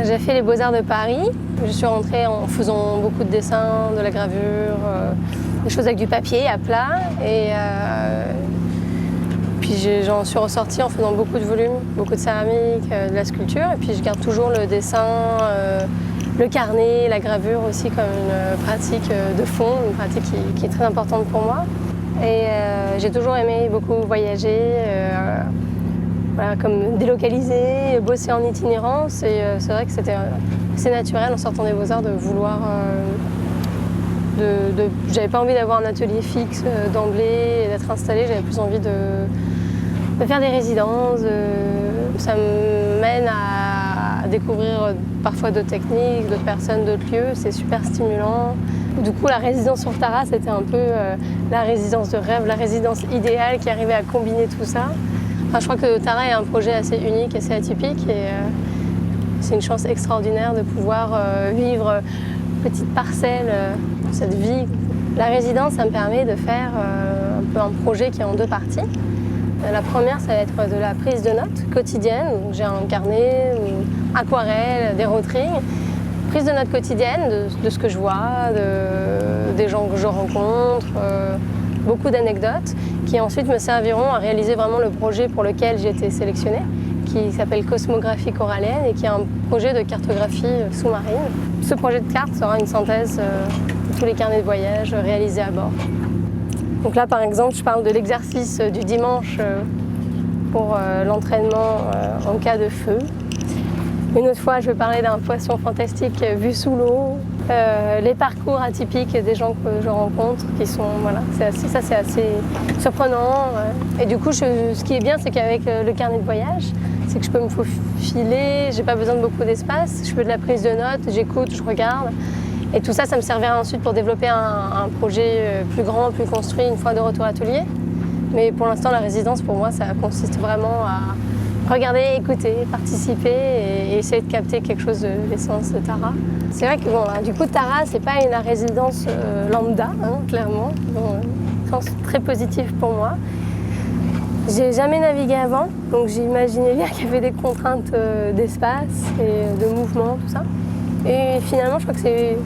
J'ai fait les Beaux-Arts de Paris. Je suis rentrée en faisant beaucoup de dessins, de la gravure, des choses avec du papier à plat. Et puis j'en suis ressortie en faisant beaucoup de volumes, beaucoup de céramique, de la sculpture. Et puis je garde toujours le dessin, le carnet, la gravure aussi comme une pratique de fond, une pratique qui est très importante pour moi. Et j'ai toujours aimé beaucoup voyager, voilà, comme délocaliser, bosser en itinérance. Et c'est vrai que c'était assez naturel en sortant des Beaux-Arts de vouloir... J'avais pas envie d'avoir un atelier fixe d'emblée et d'être installée, j'avais plus envie de faire des résidences. Ça me mène à découvrir parfois d'autres techniques, d'autres personnes, d'autres lieux, c'est super stimulant. Du coup, la résidence sur Tara, c'était un peu la résidence de rêve, la résidence idéale qui arrivait à combiner tout ça. Enfin, je crois que Tara est un projet assez unique, assez atypique et c'est une chance extraordinaire de pouvoir vivre petite parcelle, cette vie. La résidence, ça me permet de faire un peu un projet qui est en deux parties. La première, ça va être de la prise de notes quotidienne. J'ai un carnet, aquarelle, des rotring. Prise de notes quotidienne de ce que je vois, des gens que je rencontre, beaucoup d'anecdotes qui ensuite me serviront à réaliser vraiment le projet pour lequel j'ai été sélectionnée, qui s'appelle Cosmographie corallienne et qui est un projet de cartographie sous-marine. Ce projet de carte sera une synthèse de tous les carnets de voyage réalisés à bord. Donc là, par exemple, je parle de l'exercice du dimanche pour l'entraînement en cas de feu. Une autre fois, je vais parler d'un poisson fantastique vu sous l'eau, les parcours atypiques des gens que je rencontre, qui sont, voilà, c'est assez surprenant. Et du coup, ce qui est bien, c'est qu'avec le carnet de voyage, c'est que je peux me faufiler, j'ai pas besoin de beaucoup d'espace, je fais de la prise de notes, j'écoute, je regarde. Et tout ça, ça me servira ensuite pour développer un projet plus grand, plus construit une fois de retour à atelier. Mais pour l'instant, la résidence, pour moi, ça consiste vraiment à regarder, écouter, participer et essayer de capter quelque chose de l'essence de Tara. C'est vrai que bon, du coup, Tara, c'est pas une résidence lambda, hein, clairement. Bon, sens très positif pour moi. J'ai jamais navigué avant, donc j'imaginais bien qu'il y avait des contraintes d'espace et de mouvement, tout ça. Et finalement, je crois que c'est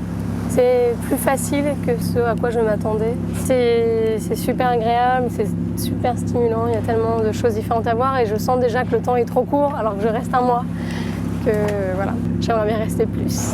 plus facile que ce à quoi je m'attendais. C'est super agréable, c'est super stimulant, il y a tellement de choses différentes à voir et je sens déjà que le temps est trop court alors que je reste un mois, que voilà, j'aimerais bien rester plus.